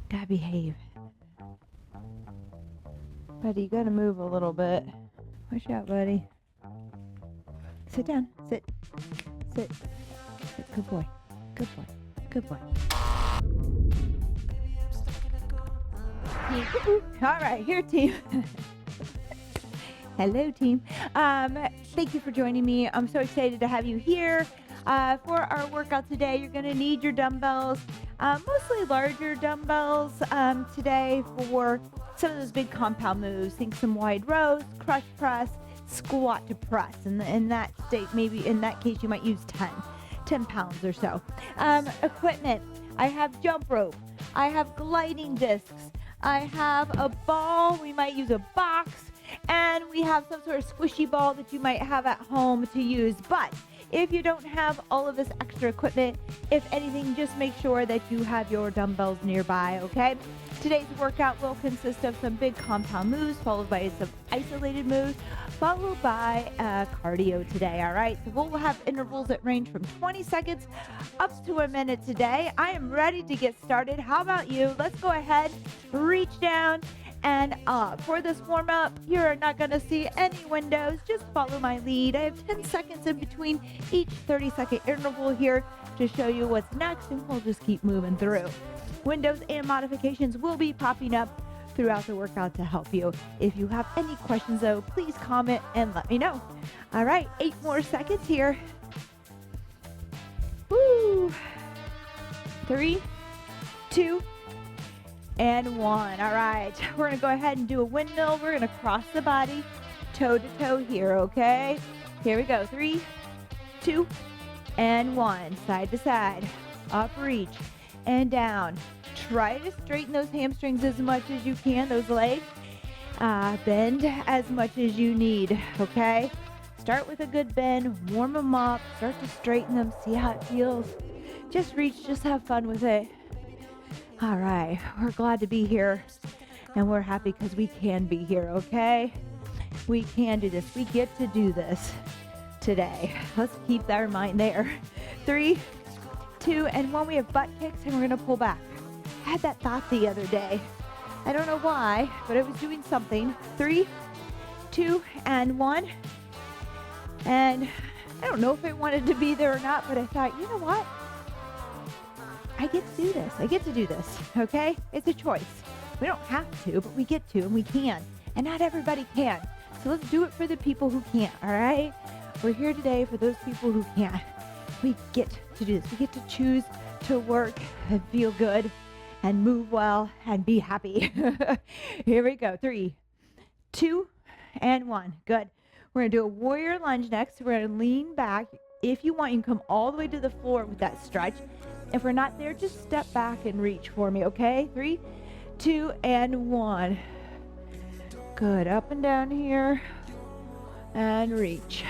Gotta behave. Buddy, you gotta move a little bit. Watch out, buddy. Sit down. Sit. Sit. Sit. Good boy. Good boy. Good boy. All right, here, team. Hello, team. Thank you for joining me. I'm so excited to have you here. For our workout today, you're going to need your dumbbells, mostly larger dumbbells today for some of those big compound moves. Think some wide rows, crunch press, squat to press. And in that state, maybe in that case, you might use 10 pounds or so. Equipment, I have jump rope. I have gliding discs. I have a ball. We might use a box. And we have some sort of squishy ball that you might have at home to use. But if you don't have all of this extra equipment, if anything, just make sure that you have your dumbbells nearby, okay? Today's workout will consist of some big compound moves, followed by some isolated moves, followed by cardio today, all right? So we'll have intervals that range from 20 seconds up to a minute today. I am ready to get started. How about you? Let's go ahead, reach down and up. For this warm-up, you're not going to see any windows. Just follow my lead. I have 10 seconds in between each 30-second interval here to show you what's next, and we'll just keep moving through. Windows and modifications will be popping up throughout the workout to help you. If you have any questions, though, please comment and let me know. All right, 8 more seconds here. Woo! 3, 2, and 1. All right, we're gonna go ahead and do a windmill. We're gonna cross the body toe to toe here, okay? Here we go. 3, 2, and 1. Side to side. Up, reach, and down. Try to straighten those hamstrings as much as you can, those legs. Bend as much as you need, okay? Start with a good bend, warm them up, start to straighten them, see how it feels. Just reach, just have fun with it. All right, we're glad to be here, and we're happy because we can be here, okay? We can do this. We get to do this today. Let's keep our mind there. 3, 2, and 1. We have butt kicks, and we're going to pull back. I had that thought the other day. I don't know why, but I was doing something. 3, 2, and 1. And I don't know if I wanted to be there or not, but I thought, you know what? I get to do this. I get to do this, okay? It's a choice. We don't have to, but we get to, and we can. And not everybody can. So let's do it for the people who can't, all right? We're here today for those people who can't. We get to do this. We get to choose to work and feel good and move well and be happy. Here we go. 3, 2, and 1. Good. We're going to do a warrior lunge next. We're going to lean back. If you want, you can come all the way to the floor with that stretch. If we're not there, just step back and reach for me, okay? 3, 2, and 1. Good. Up and down here. And reach.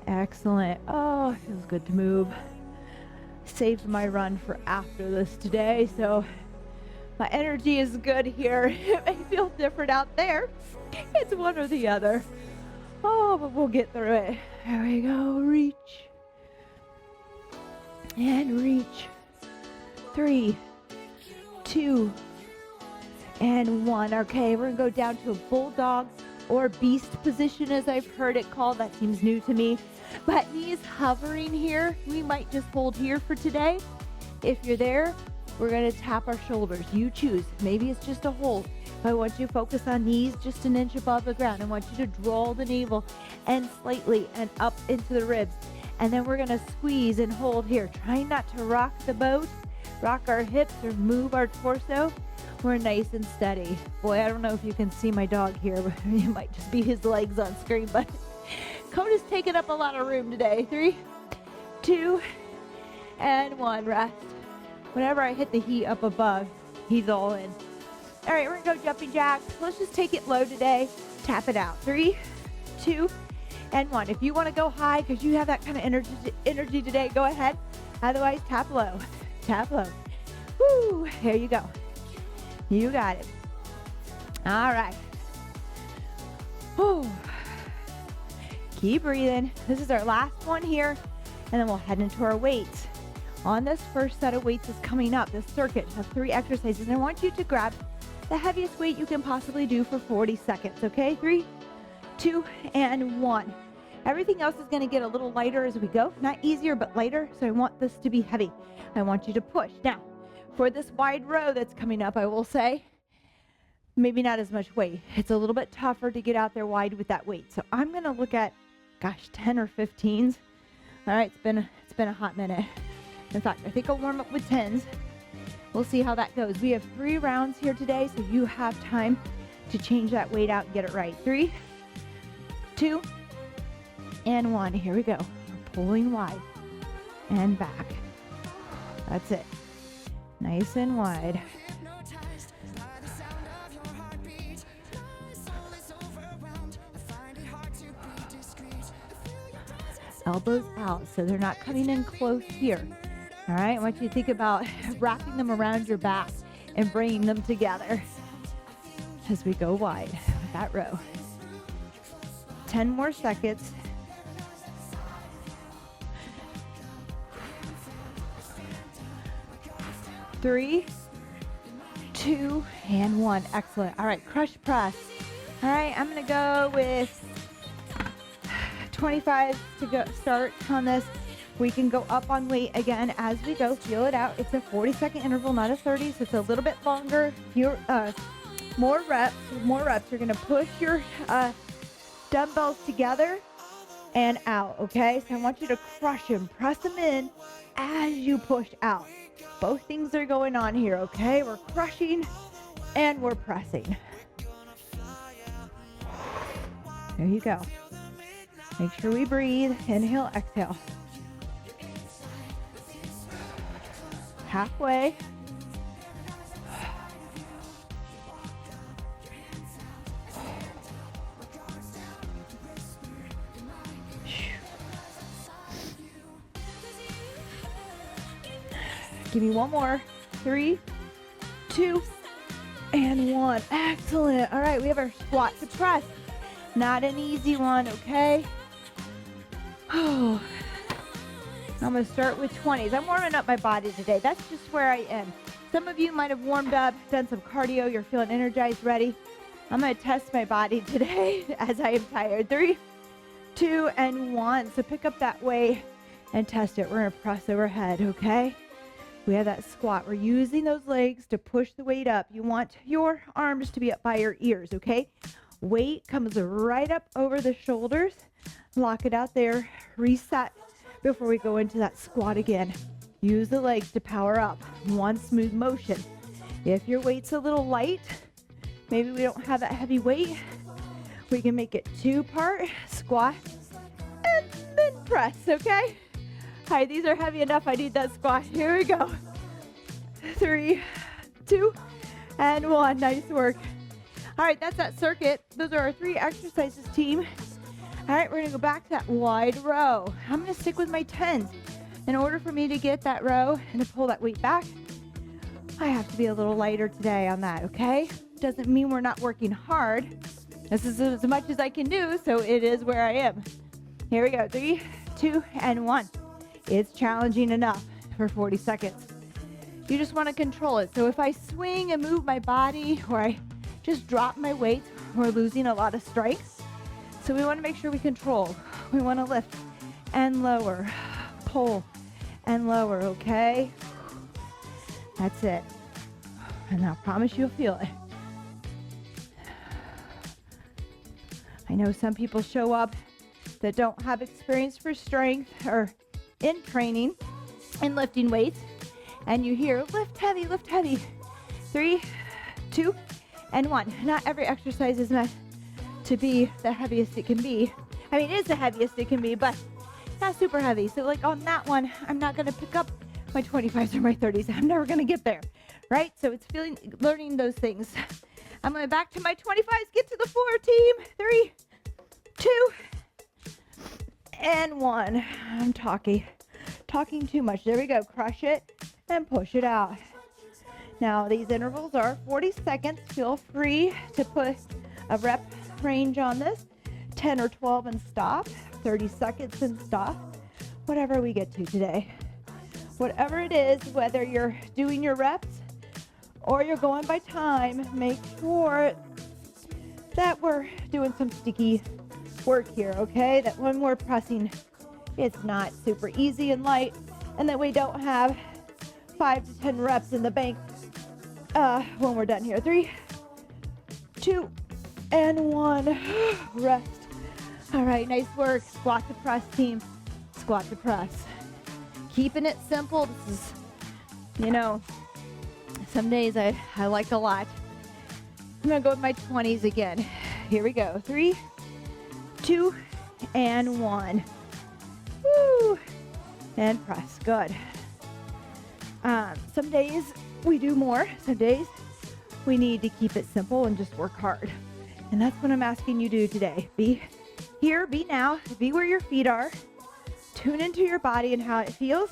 Excellent. Oh, it feels good to move. Saved my run for after this today, so my energy is good here. It may feel different out there. It's one or the other. Oh, but we'll get through it. There we go. Reach. And reach. 3, 2, and 1. Okay, we're going to go down to a bulldog or beast position, as I've heard it called. That seems new to me. But knees hovering here. We might just hold here for today. If you're there, we're going to tap our shoulders. You choose. Maybe it's just a hold. I want you to focus on knees just an inch above the ground. I want you to draw the navel and slightly and up into the ribs. And then we're going to squeeze and hold here. Trying not to rock the boat, rock our hips, or move our torso. We're nice and steady. Boy, I don't know if you can see my dog here, but it might just be his legs on screen. But Coda's taking up a lot of room today. 3, 2, and 1. Rest. Whenever I hit the heat up above, he's all in. All right, we're going to go jumping jacks. Let's just take it low today. Tap it out. 3, 2, and 1. If you want to go high because you have that kind of energy today, go ahead. Otherwise, tap low. Tap low. Woo! Here you go. You got it. All right. Whew. Keep breathing. This is our last one here, and then we'll head into our weights. On this first set of weights is coming up, this circuit of 3 exercises. And I want you to grab the heaviest weight you can possibly do for 40 seconds, okay? 3, 2, and 1. Everything else is going to get a little lighter as we go. Not easier, but lighter. So I want this to be heavy. I want you to push. Now, for this wide row that's coming up, I will say, maybe not as much weight. It's a little bit tougher to get out there wide with that weight. So I'm going to look at, 10 or 15s. All right, it's been a hot minute. In fact, I think I'll warm up with 10s. We'll see how that goes. We have 3 rounds here today, so you have time to change that weight out and get it right. 3, 2, and 1. Here we go. We're pulling wide and back. That's it. Nice and wide. Elbows out so they're not coming in close here. All right, I want you to think about wrapping them around your back and bringing them together as we go wide with that row. 10 more seconds. Three, 2, and 1. Excellent. All right, crush press. All right, I'm going to go with 25 to go start on this. We can go up on weight again as we go. Feel it out. It's a 40-second interval, not a 30, so it's a little bit longer. More reps. You're going to push your dumbbells together and out, okay? So I want you to crush them. Press them in as you push out. Both things are going on here, okay? We're crushing and we're pressing. There you go. Make sure we breathe. Inhale, exhale. Halfway. Give me one more. 3, 2, and 1. Excellent. All right, we have our squat to press. Not an easy one, okay? Oh, I'm going to start with 20s. I'm warming up my body today. That's just where I am. Some of you might have warmed up, done some cardio. You're feeling energized, ready. I'm going to test my body today as I am tired. 3, 2, and 1. So pick up that weight and test it. We're going to press overhead, okay? We have that squat. We're using those legs to push the weight up. You want your arms to be up by your ears, okay? Weight comes right up over the shoulders. Lock it out there. Reset before we go into that squat again. Use the legs to power up. One smooth motion. If your weight's a little light, maybe we don't have that heavy weight, we can make it 2-part squat and then press, okay? All right, these are heavy enough. I need that squat. Here we go. 3, 2, and 1. Nice work. All right, that's that circuit. Those are our 3 exercises, team. All right, we're going to go back to that wide row. I'm going to stick with my 10s. In order for me to get that row and to pull that weight back, I have to be a little lighter today on that, okay? Doesn't mean we're not working hard. This is as much as I can do, so it is where I am. Here we go. 3, 2, and 1. It's challenging enough for 40 seconds. You just want to control it. So if I swing and move my body or I just drop my weight, we're losing a lot of strength. So we want to make sure we control. We want to lift and lower, pull and lower, okay? That's it. And I promise you'll feel it. I know some people show up that don't have experience for strength or in training and lifting weights, and you hear lift heavy, lift heavy. 3, 2, and 1. Not every exercise is meant to be the heaviest it can be. I mean, it is the heaviest it can be, but not super heavy. So like on that one, I'm not going to pick up my 25s or my 30s. I'm never going to get there, right? So it's learning those things. I'm going back to my 25s. Get to the floor, team. 3, 2, and 1. I'm talking too much. There we go. Crush it and push it out. Now these intervals are 40 seconds. Feel free to put a rep range on this. 10 or 12 and stop. 30 seconds and stop. Whatever we get to today. Whatever it is, whether you're doing your reps or you're going by time, make sure that we're doing some sticky work here, okay? That when we're pressing, it's not super easy and light, and that we don't have 5 to 10 reps in the bank when we're done here. 3, 2, and 1. Rest. All right, nice work. Squat to press, team. Squat to press. Keeping it simple. This is, you know, some days I like a lot. I'm gonna go with my 20s again. Here we go. 3, 2, and 1. Woo! And press. Good. Some days we do more. Some days we need to keep it simple and just work hard. And that's what I'm asking you to do today. Be here, be now, be where your feet are. Tune into your body and how it feels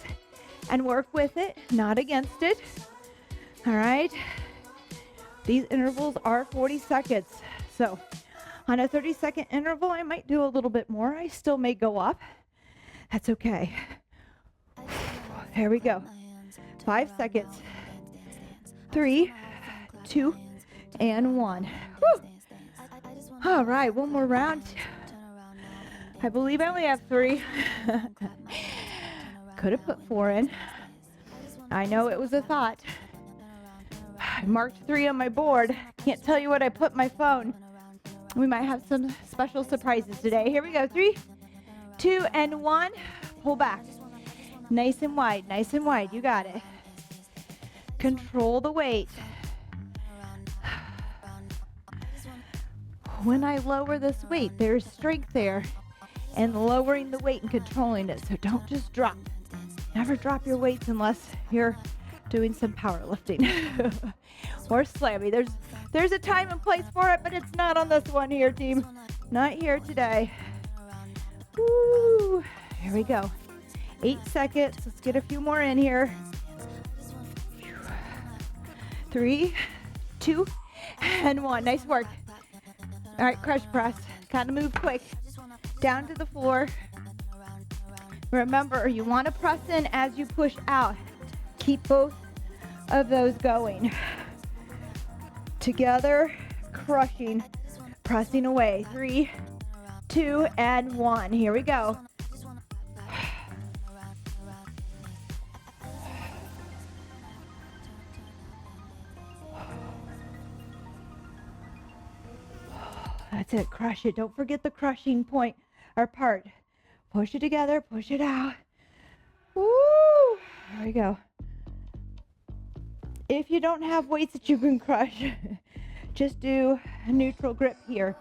and work with it, not against it. All right. These intervals are 40 seconds. So on a 30-second interval, I might do a little bit more. I still may go up. That's okay. There we go. 5 seconds. 3, 2, and 1. Woo. All right, one more round. I believe I only have 3. Could have put 4 in. I know it was a thought. I marked 3 on my board. Can't tell you what I put in my phone. We might have some special surprises today. Here we go. 3, 2, and 1. Pull back. Nice and wide, nice and wide. You got it. Control the weight. When I lower this weight, there's strength there and lowering the weight and controlling it. So don't just drop. Never drop your weights unless you're doing some powerlifting or slamming. There's a time and place for it, but it's not on this one here, team. Not here today. Woo. Here we go. 8 seconds. Let's get a few more in here. 3, 2, and 1. Nice work. All right, crush press. Kind of move quick. Down to the floor. Remember, you want to press in as you push out. Keep both of those going. Together, crushing, pressing away. 3, 2, and 1. Here we go. That's it. Crush it. Don't forget the crushing point or part. Push it together. Push it out. Woo! There we go. If you don't have weights that you can crush, just do a neutral grip here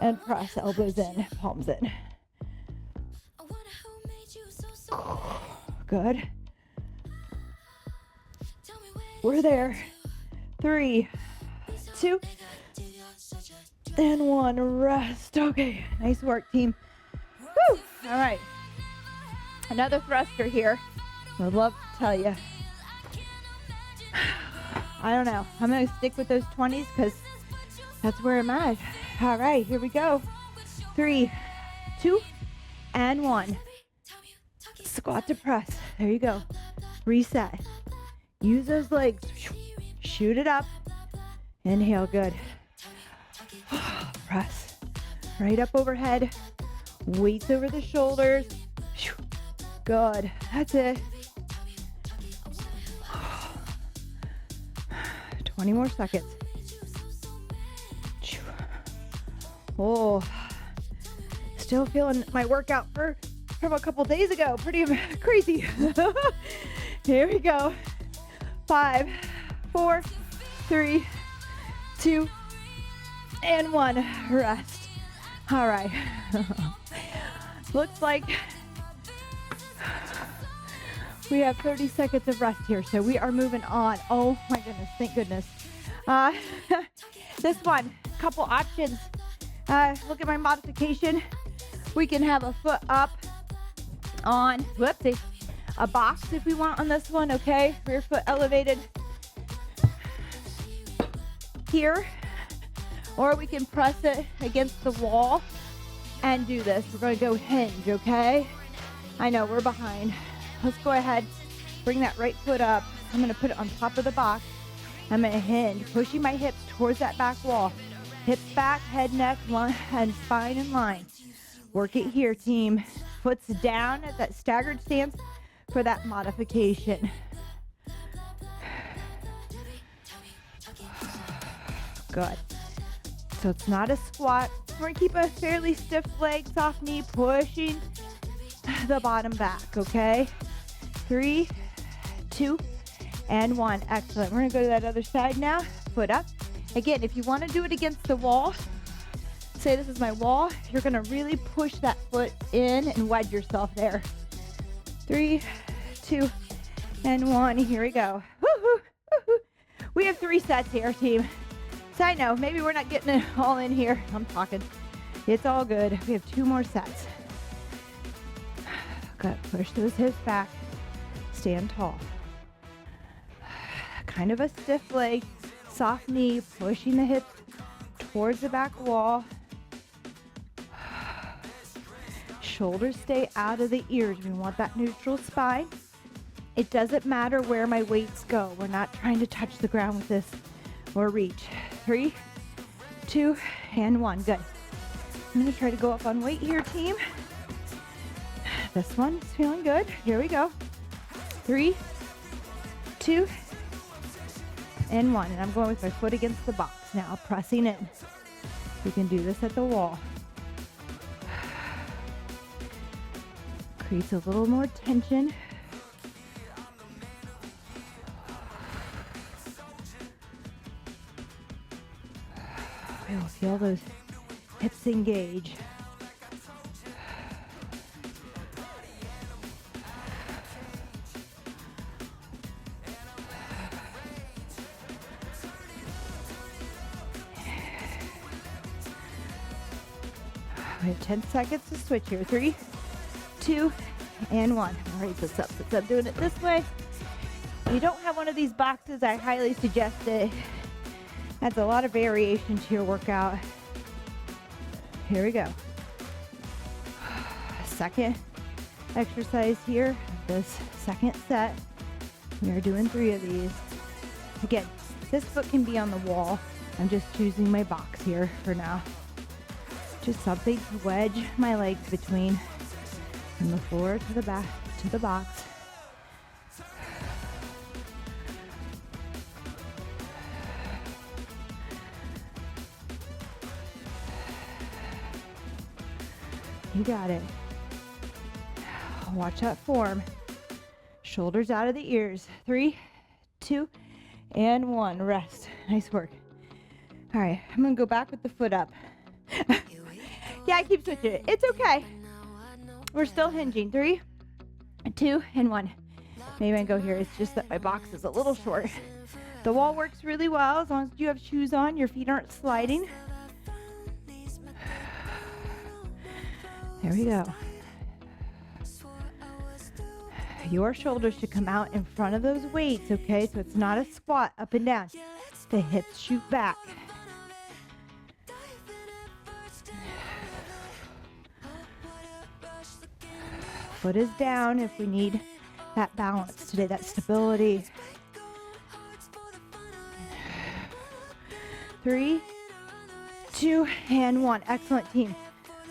and press elbows in, palms in. Good. We're there. 3, 2, and 1. Rest. Okay. Nice work, team. Woo! All right. Another thruster here. I'd love to tell you. I don't know. I'm going to stick with those 20s because that's where I'm at. All right. Here we go. 3, 2, and 1. Squat to press. There you go. Reset. Use those legs. Shoot it up. Inhale. Good. Press. Right up overhead. Weights over the shoulders. Good. That's it. 20 more seconds. Oh, still feeling my workout from a couple days ago. Pretty crazy. Here we go. 5, 4, 3, 2, and 1. Rest. All right. Looks like we have 30 seconds of rest here, so we are moving on. Oh my goodness, thank goodness. This one, couple options. Look at my modification. We can have a foot up on, whoopsie, a box if we want on this one, okay? Rear foot elevated here. Or we can press it against the wall and do this. We're going to go hinge, okay? I know, we're behind. Let's go ahead Bring that right foot up. I'm gonna put it on top of the box. I'm gonna hinge, pushing my hips towards that back wall. Hips back, head, neck, and spine in line. Work it here, team. Foot's down at that staggered stance for that modification. Good. So it's not a squat. We're gonna keep a fairly stiff leg, soft knee, pushing the bottom back, okay? 3, 2, and 1. Excellent. We're gonna go to that other side now. Foot up. Again, if you want to do it against the wall, say this is my wall, you're gonna really push that foot in and wedge yourself there. 3, 2, and 1. Here we go. Woo-hoo, woo-hoo. We have 3 sets here, team. So I know, maybe we're not getting it all in here. I'm talking. It's all good. We have 2 more sets. Good. Push those hips back. Stand tall. Kind of a stiff leg, soft knee, pushing the hips towards the back wall. Shoulders stay out of the ears. We want that neutral spine. It doesn't matter where my weights go. We're not trying to touch the ground with this or reach. 3, 2, and 1. Good. I'm going to try to go up on weight here, team. This one's feeling good. Here we go. 3, 2, and 1. And I'm going with my foot against the box now, pressing in. We can do this at the wall. Creates a little more tension. We'll feel those hips engage. We have 10 seconds to switch here. 3, 2, and 1. All right, so sit up, doing it this way. If you don't have one of these boxes, I highly suggest it. Adds a lot of variation to your workout. Here we go. Second exercise here, this second set. We are doing 3 of these. Again, this foot can be on the wall. I'm just choosing my box here for now. Just something to wedge my legs between from the floor to the back to the box. You got it. Watch that form. Shoulders out of the ears. 3, 2, and 1. Rest. Nice work. All right, I'm gonna go back with the foot up. Yeah, I keep switching it. It's okay. We're still hinging. 3, 2, and 1. Maybe I can go here. It's just that my box is a little short. The wall works really well as long as you have shoes on. Your feet aren't sliding. There we go. Your shoulders should come out in front of those weights, okay? So it's not a squat up and down. The hips shoot back. Foot is down if we need that balance today, that stability. 3, 2, and 1. Excellent, team.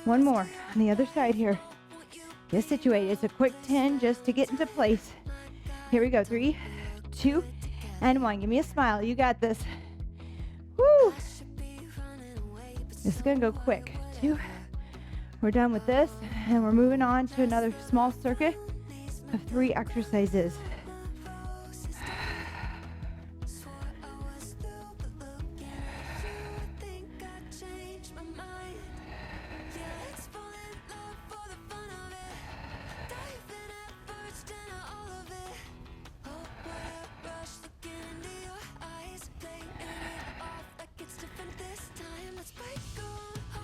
One more on the other side here. Get situated. It's a quick 10 just to get into place. Here we go. 3, 2, and 1. Give me a smile. You got this. Woo! This is going to go quick. 2. We're done with this, and we're moving on to another small circuit of 3 exercises.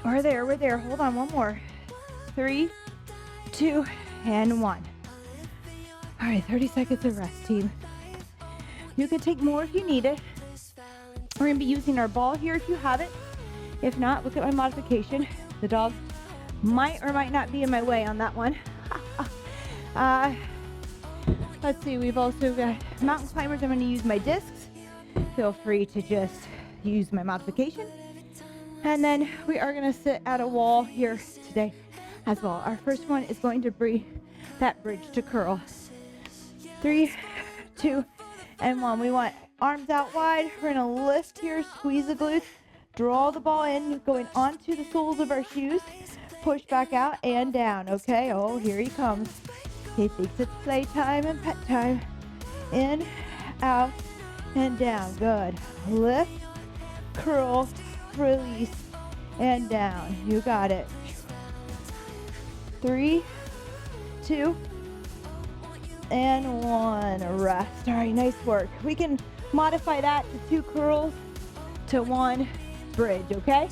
We're there. Hold on, one more. 3, 2, and 1. All right, 30 seconds of rest, team. You can take more if you need it. We're gonna be using our ball here if you have it. If not, look at my modification. The dog might or might not be in my way on that one. Let's see, we've also got mountain climbers. I'm gonna use my discs. Feel free to just use my modification. And then we are gonna sit at a wall here today as well. Our first one is going to be that bridge to curl. 3, 2, and 1. We want arms out wide. We're gonna lift here, squeeze the glutes, draw the ball in, going onto the soles of our shoes, push back out and down, okay? Oh, here he comes. He thinks it's playtime and pet time. In, out, and down. Good. Lift, curl, release, and down. You got it. 3, 2, and 1. Rest. All right, nice work. We can modify that to 2 curls to 1 bridge, okay?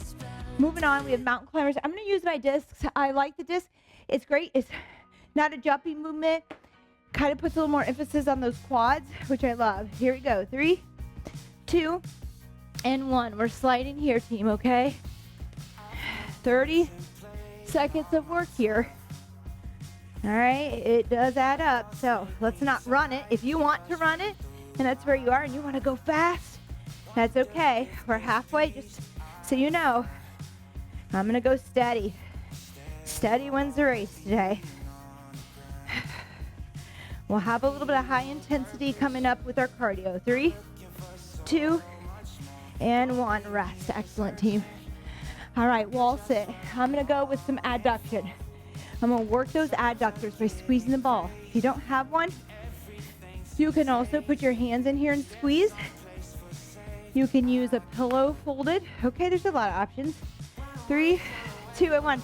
Moving on, we have mountain climbers. I'm gonna use my discs. I like the disc. It's great. It's not a jumping movement. Kind of puts a little more emphasis on those quads, which I love. Here we go. 3, 2, and 1. We're sliding here, team, okay? 30 seconds of work here. All right, it does add up, so let's not run it. If you want to run it, and that's where you are, and you want to go fast, that's okay. We're halfway, just so you know. I'm going to go steady. Steady wins the race today. We'll have a little bit of high intensity coming up with our cardio. 3, 2, and 1. Rest. Excellent, team. All right, wall sit. I'm going to go with some adduction. I'm going to work those adductors by squeezing the ball. If you don't have one, you can also put your hands in here and squeeze. You can use a pillow folded. Okay, there's a lot of options. 3, 2, and 1.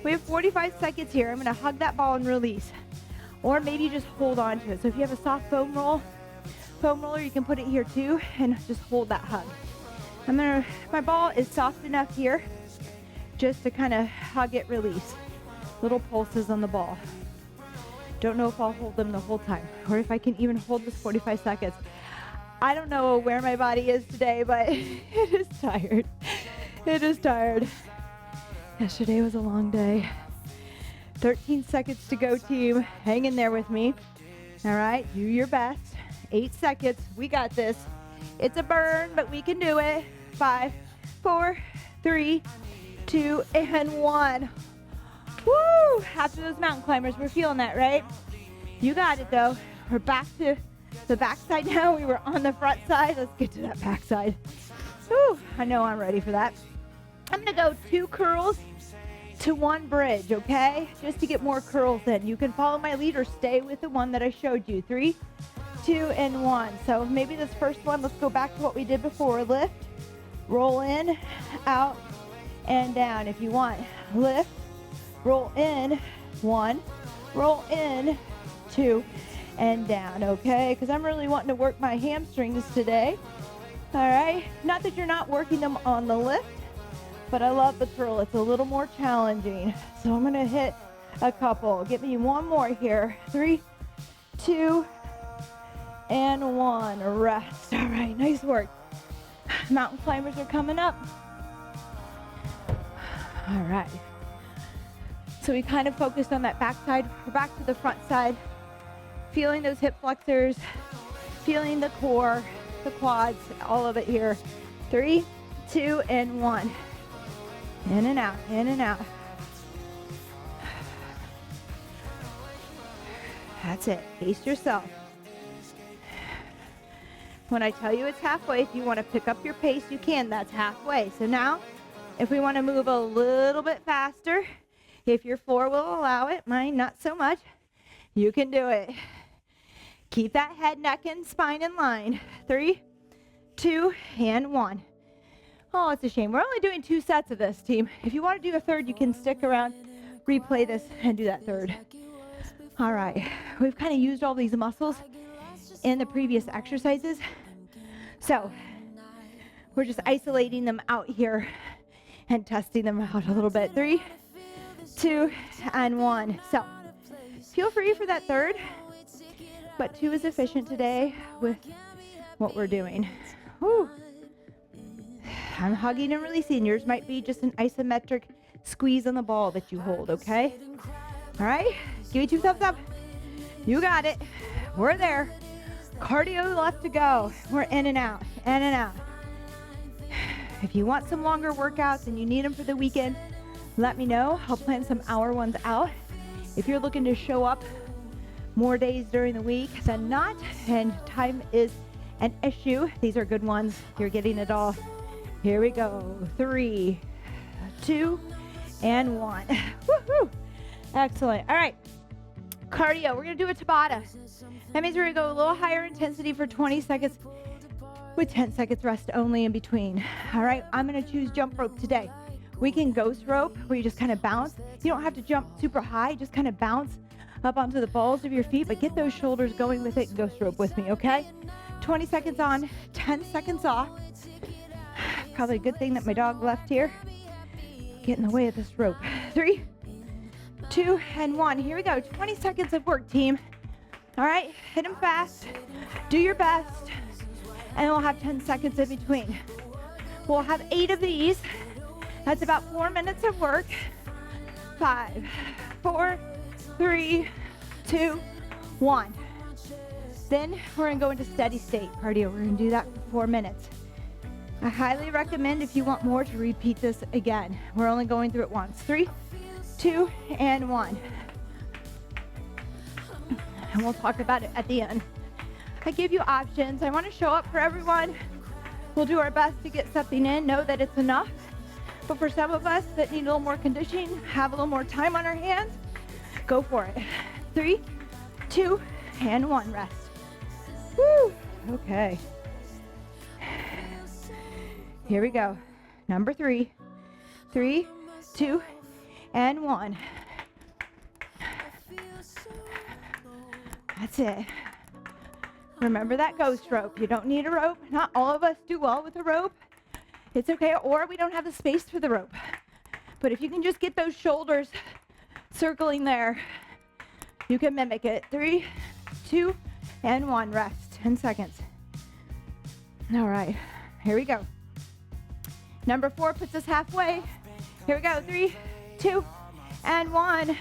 We have 45 seconds here. I'm going to hug that ball and release. Or maybe just hold on to it. So if you have a soft foam roller, you can put it here too and just hold that hug. My ball is soft enough here just to kind of hug it, release. Little pulses on the ball. Don't know if I'll hold them the whole time or if I can even hold this 45 seconds. I don't know where my body is today, but it is tired. It is tired. Yesterday was a long day. 13 seconds to go, team. Hang in there with me. All right, do your best. 8 seconds. We got this. It's a burn, but we can do it. 5, 4, 3, 2, and 1. Woo! After those mountain climbers, we're feeling that, right? You got it, though. We're back to the back side now. We were on the front side. Let's get to that back side. Woo! I know I'm ready for that. I'm going to go 2 curls to 1 bridge, okay? Just to get more curls in. You can follow my lead or stay with the one that I showed you. 3, 2, and 1. So maybe this first one, let's go back to what we did before. Lift, roll in, out, and down. If you want, lift, roll in, 1, roll in, 2, and down, okay? Because I'm really wanting to work my hamstrings today. All right? Not that you're not working them on the lift, but I love the curl. It's a little more challenging. So I'm going to hit a couple. Give me one more here. 3, 2, and 1. Rest. All right, nice work. Mountain climbers are coming up. All right. So we kind of focused on that back side. We're back to the front side. Feeling those hip flexors, feeling the core, the quads, all of it here. 3, 2, and 1. In and out, in and out. That's it. Pace yourself. When I tell you it's halfway, if you want to pick up your pace, you can. That's halfway. So now, if we want to move a little bit faster, if your floor will allow it, mine not so much, you can do it. Keep that head, neck, and spine in line. 3, 2, and 1. Oh, it's a shame. We're only doing 2 sets of this, team. If you want to do a third, you can stick around, replay this, and do that third. All right. We've kind of used all these muscles in the previous exercises. So we're just isolating them out here and testing them out a little bit. 3, 2, and 1. So feel free for that third, but 2 is efficient today with what we're doing. Whew. I'm hugging and releasing. Yours might be just an isometric squeeze on the ball that you hold, okay? All right, give me 2 thumbs up. You got it. We're there. Cardio left to go. We're in and out, in and out. If you want some longer workouts and you need them for the weekend, let me know. I'll plan some hour ones out. If you're looking to show up more days during the week than not, and time is an issue, these are good ones. You're getting it all. Here we go. 3, 2, and 1. Woohoo! Excellent. All right. Cardio. We're going to do a Tabata. That means we're going to go a little higher intensity for 20 seconds with 10 seconds rest only in between. All right. I'm going to choose jump rope today. We can ghost rope where you just kind of bounce. You don't have to jump super high. Just kind of bounce up onto the balls of your feet, but get those shoulders going with it and ghost rope with me, okay? 20 seconds on, 10 seconds off. Probably a good thing that my dog left here. Get in the way of this rope. 3, 2, and 1. Here we go. 20 seconds of work, team. All right, hit them fast. Do your best. And we'll have 10 seconds in between. We'll have 8 of these. That's about 4 minutes of work. 5, 4, 3, 2, 1. Then we're gonna go into steady state cardio. We're gonna do that for 4 minutes. I highly recommend, if you want more, to repeat this again. We're only going through it once. 3, 2, and 1. And we'll talk about it at the end. I give you options. I want to show up for everyone. We'll do our best to get something in, know that it's enough. But for some of us that need a little more conditioning, have a little more time on our hands, go for it. 3, 2, and 1. Rest. Woo! Okay. Here we go. Number 3. 3, 2, and 1. That's it. Remember that ghost rope. You don't need a rope. Not all of us do well with a rope. It's okay, or we don't have the space for the rope. But if you can just get those shoulders circling there, you can mimic it. 3, 2, and 1. Rest. 10 seconds. All right, here we go. Number 4 puts us halfway. Here we go. 3, 2, and 1.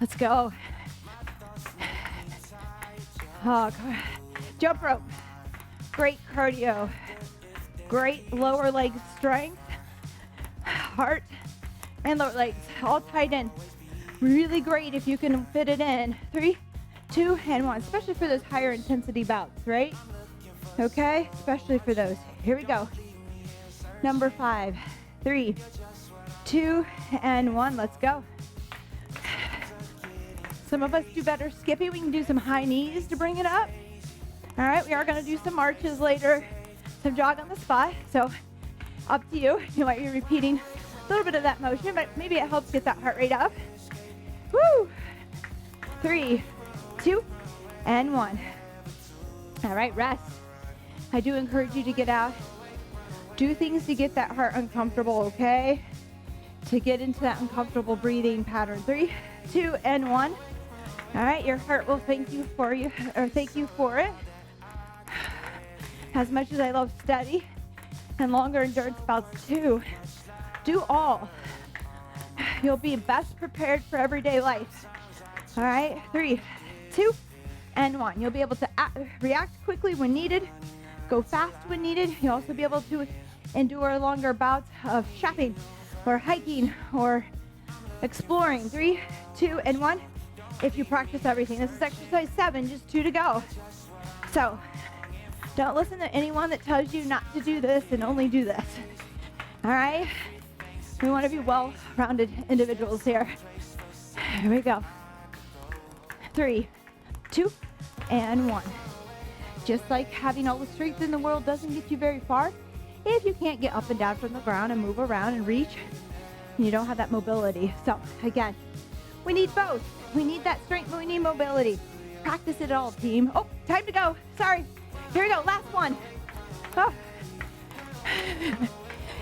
Let's go. Oh, jump rope. Great cardio. Great lower leg strength. Heart and lower legs all tied in. Really great if you can fit it in. 3, 2, and 1. Especially for those higher intensity bouts, right? Okay, especially for those. Here we go. Number 5. 3, 2, and 1. Let's go. Some of us do better skipping. We can do some high knees to bring it up. All right, we are going to do some marches later, some jog on the spot. So up to you. You might be repeating a little bit of that motion, but maybe it helps get that heart rate up. Woo! 3, 2, and 1. All right, rest. I do encourage you to get out. Do things to get that heart uncomfortable, okay? To get into that uncomfortable breathing pattern. 3, 2, and 1. All right, your heart will thank you for it. As much as I love steady and longer endurance bouts too, do all. You'll be best prepared for everyday life. All right, 3, 2, and 1. You'll be able to react quickly when needed, go fast when needed. You'll also be able to endure longer bouts of shopping or hiking or exploring. 3, 2, and 1. If you practice everything. This is exercise 7, just 2 to go. So don't listen to anyone that tells you not to do this and only do this. All right? We want to be well-rounded individuals here. Here we go. 3, 2, and 1. Just like having all the strength in the world doesn't get you very far if you can't get up and down from the ground and move around and reach, and you don't have that mobility. So again, we need both. We need that strength, but we need mobility. Practice it all, team. Oh, time to go. Sorry. Here we go. Last one. Oh.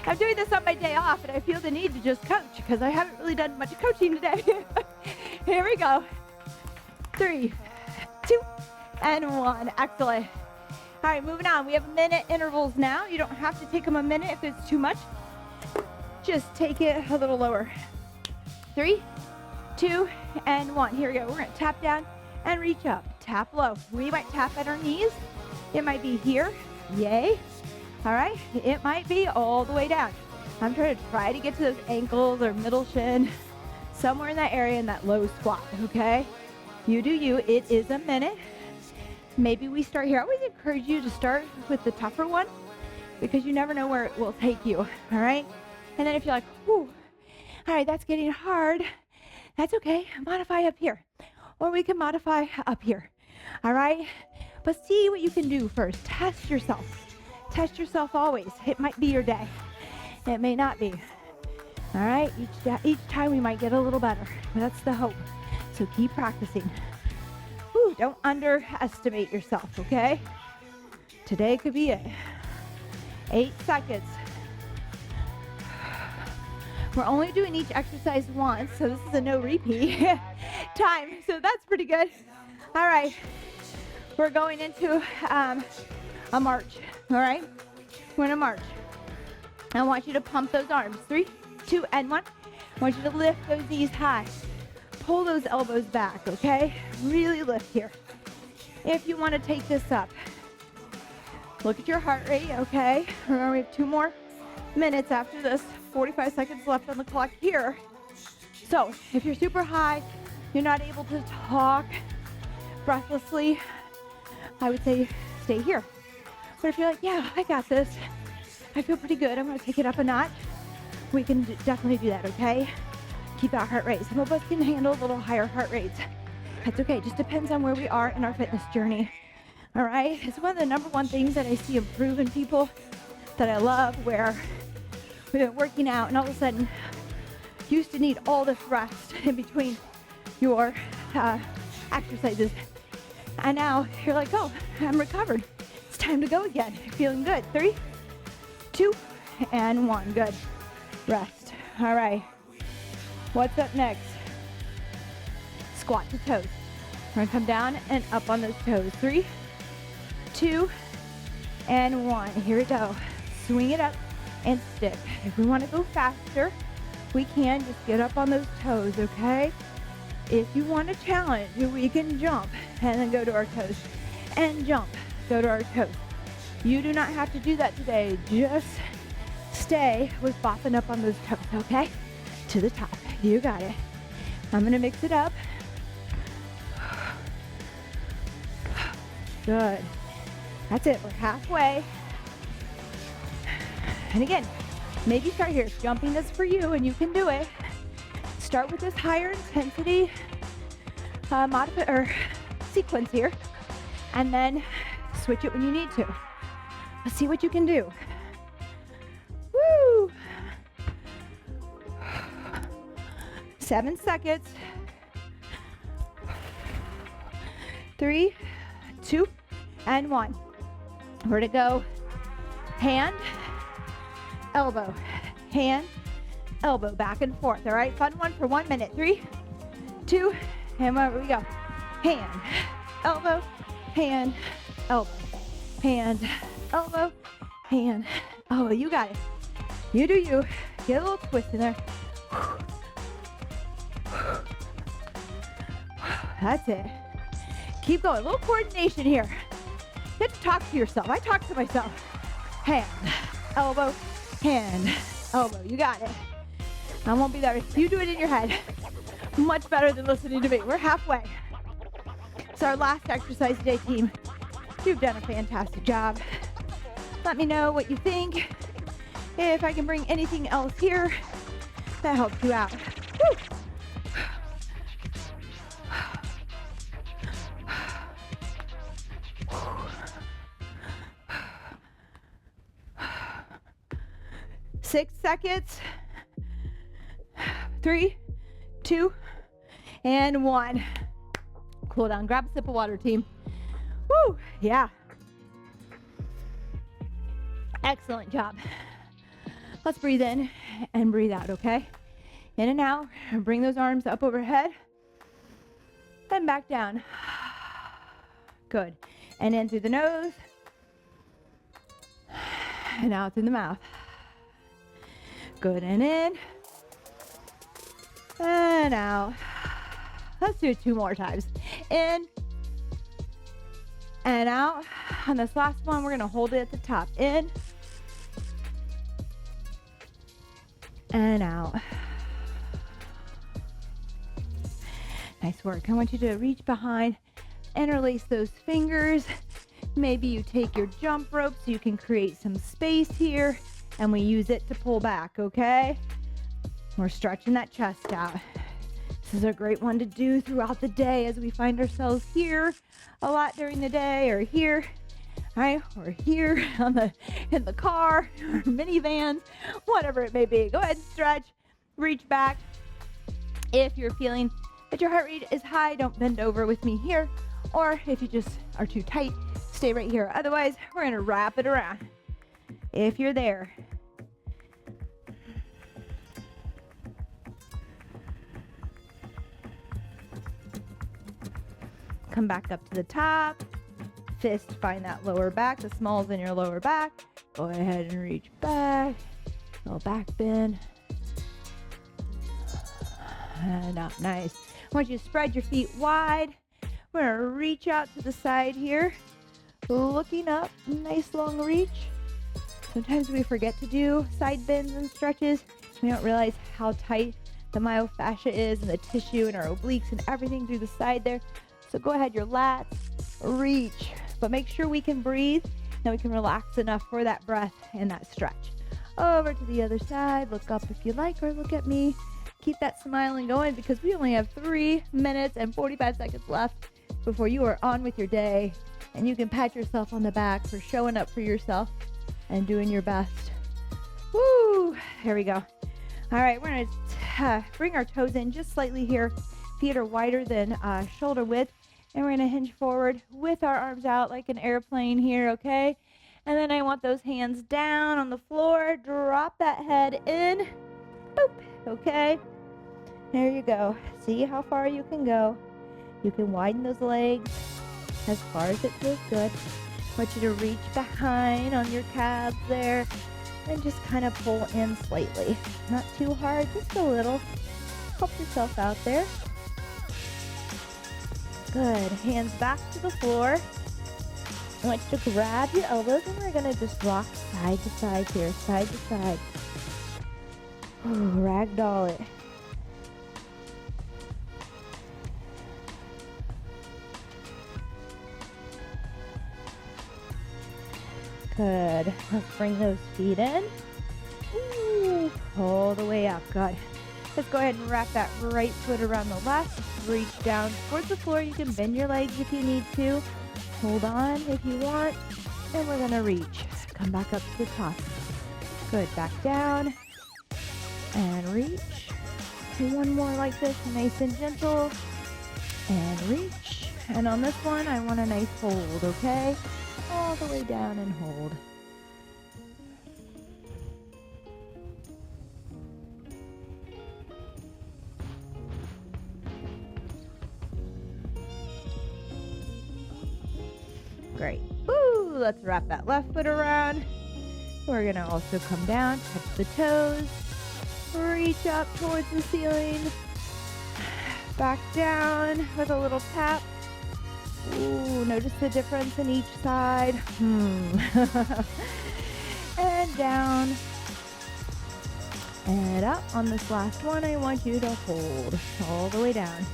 I'm doing this on my day off, and I feel the need to just coach because I haven't really done much coaching today. Here we go. 3, 2, and 1. Excellent. All right, moving on. We have minute intervals now. You don't have to take them a minute if it's too much. Just take it a little lower. 3, 2, and 1. Here we go. We're going to tap down and reach up. tap low. We might tap at our knees. It might be here, yay. All right, it might be all the way down. I'm trying to get to those ankles or middle shin, somewhere in that area in that low squat, okay? You do you, it is a minute. Maybe we start here. I always encourage you to start with the tougher one because you never know where it will take you, all right? And then if you're like, whew, all right, that's getting hard, that's okay, modify up here. Or we can modify up here, all right? But see what you can do first. Test yourself. Test yourself always. It might be your day. It may not be. All right, each time we might get a little better. That's the hope. So keep practicing. Whew, don't underestimate yourself, okay? Today could be it. 8 seconds. We're only doing each exercise once, so this is a no repeat time. So that's pretty good. All right, we're going into a march, all right? We're gonna march. I want you to pump those arms. 3, 2, and 1. I want you to lift those knees high. Pull those elbows back, okay? Really lift here. If you want to take this up, look at your heart rate, okay? Remember, we have 2 more minutes after this. 45 seconds left on the clock here. So if you're super high, you're not able to talk breathlessly, I would say stay here. But if you're like, yeah, I got this, I feel pretty good, I'm gonna take it up a notch, we can definitely do that, okay? Keep that heart rate. Some of us can handle a little higher heart rates. That's okay, just depends on where we are in our fitness journey. All right, it's one of the number one things that I see improve in people that I love, where we've been working out and all of a sudden you used to need all this rest in between your exercises. And now you're like, oh, I'm recovered. It's time to go again. Feeling good. 3, 2, and 1. Good. Rest. All right. What's up next? Squat to toes. We're gonna come down and up on those toes. 3, 2, and 1. Here we go. Swing it up and stick. If we want to go faster, we can just get up on those toes, okay? If you want a challenge, we can jump and then go to our toes and jump, go to our toes. You do not have to do that today. Just stay with bopping up on those toes, okay? To the top. You got it. I'm gonna mix it up. Good. That's it. We're halfway. And again, maybe start here. Jumping is for you and you can do it. Start with this higher intensity sequence here, and then switch it when you need to. Let's see what you can do. Woo! 7 seconds. 3, 2, and 1. We're to go hand, elbow, hand, elbow, back and forth. All right, fun one for 1 minute. 3, 2, and where we go. Hand, elbow, hand, elbow, hand, elbow, hand, elbow. You got it. You do you. Get a little twist in there. That's it. Keep going. A little coordination here. You have to talk to yourself. I talk to myself. Hand, elbow, hand, elbow. You got it. I won't be there. You do it in your head. Much better than listening to me. We're halfway. It's our last exercise today, team. You've done a fantastic job. Let me know what you think. If I can bring anything else here that helps you out. Woo. Six seconds. 3, 2, and 1. Cool down. Grab a sip of water, team. Woo! Yeah. Excellent job. Let's breathe in and breathe out, okay? In and out. Bring those arms up overhead. And back down. Good. And in through the nose. And out through the mouth. Good. And in. And out. Let's do it 2 more times. In and out. On this last one, we're gonna hold it at the top. In and out. Nice work. I want you to reach behind, interlace those fingers. Maybe you take your jump rope so you can create some space here, and we use it to pull back, okay? We're stretching that chest out. This is a great one to do throughout the day as we find ourselves here a lot during the day, or here, right? Or here in the car, or minivans, whatever it may be. Go ahead and stretch, reach back. If you're feeling that your heart rate is high, don't bend over with me here. Or if you just are too tight, stay right here. Otherwise, we're gonna wrap it around. If you're there. Come back up to the top. Fist, find that lower back, the smalls in your lower back. Go ahead and reach back. Little back bend. And up, nice. I want you to spread your feet wide. We're gonna reach out to the side here. Looking up, nice long reach. Sometimes we forget to do side bends and stretches. We don't realize how tight the myofascia is and the tissue and our obliques and everything through the side there. So go ahead, your lats, reach, but make sure we can breathe. Now we can relax enough for that breath and that stretch. Over to the other side, look up if you like, or look at me. Keep that smiling going because we only have 3 minutes and 45 seconds left before you are on with your day. And you can pat yourself on the back for showing up for yourself and doing your best. Woo! Here we go. All right, we're gonna bring our toes in just slightly here. Feet are wider than shoulder width. And we're gonna hinge forward with our arms out like an airplane here, okay? And then I want those hands down on the floor. Drop that head in. Boop, okay? There you go. See how far you can go. You can widen those legs as far as it feels good. I want you to reach behind on your calves there and just kind of pull in slightly. Not too hard, just a little. Help yourself out there. Good. Hands back to the floor. I want you to grab your elbows and we're going to just rock side to side here, side to side. Ooh, ragdoll it. Good. Let's bring those feet in. Ooh, all the way up. Good. Let's go ahead and wrap that right foot around the left. Reach down towards the floor. You can bend your legs if you need to. Hold on if you want. And we're going to reach. Come back up to the top. Good. Back down. And reach. Do one more like this. Nice and gentle. And reach. And on this one, I want a nice hold, okay? All the way down and hold. Great. Woo! Let's wrap that left foot around. We're going to also come down, touch the toes, reach up towards the ceiling, back down with a little tap. Ooh, notice the difference in each side. And down. And up. On this last one, I want you to hold all the way down.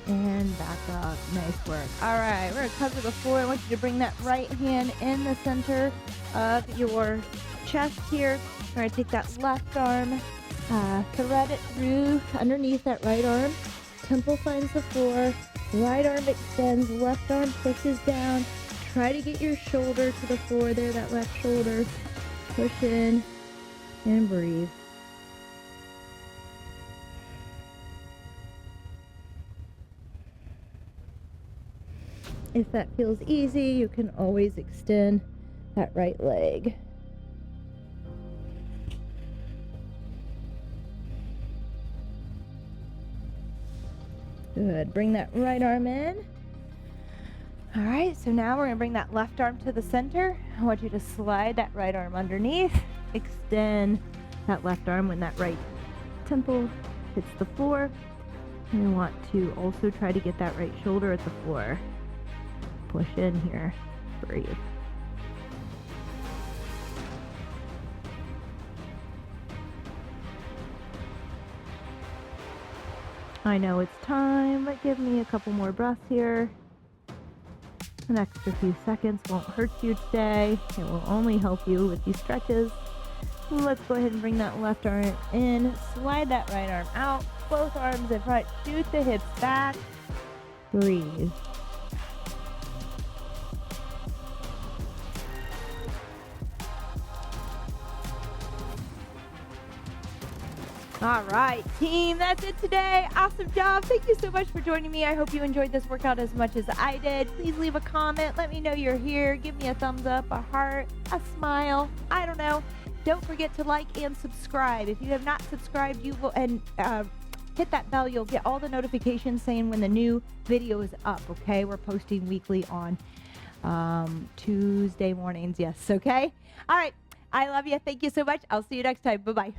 And back up. Nice work. All right, we're going to cover the floor. I want you to bring that right hand in the center of your chest here. We're going to take that left arm, thread it through underneath that right arm. Temple finds the floor. Right arm extends. Left arm pushes down. Try to get your shoulder to the floor there, that left shoulder. Push in and breathe. If that feels easy, you can always extend that right leg. Good. Bring that right arm in. All right, so now we're gonna bring that left arm to the center. I want you to slide that right arm underneath. Extend that left arm when that right temple hits the floor. And I want to also try to get that right shoulder at the floor. Push in here. Breathe. I know it's time, but give me a couple more breaths here. An extra few seconds won't hurt you today. It will only help you with these stretches. Let's go ahead and bring that left arm in. Slide that right arm out. Both arms in front. Shoot the hips back. Breathe. All right, team, that's it today. Awesome job. Thank you so much for joining me. I hope you enjoyed this workout as much as I did. Please leave a comment. Let me know you're here. Give me a thumbs up, a heart, a smile. I don't know. Don't forget to like and subscribe. If you have not subscribed, you will, and hit that bell. You'll get all the notifications saying when the new video is up, okay? We're posting weekly on Tuesday mornings. Yes, okay? All right. I love you. Thank you so much. I'll see you next time. Bye-bye.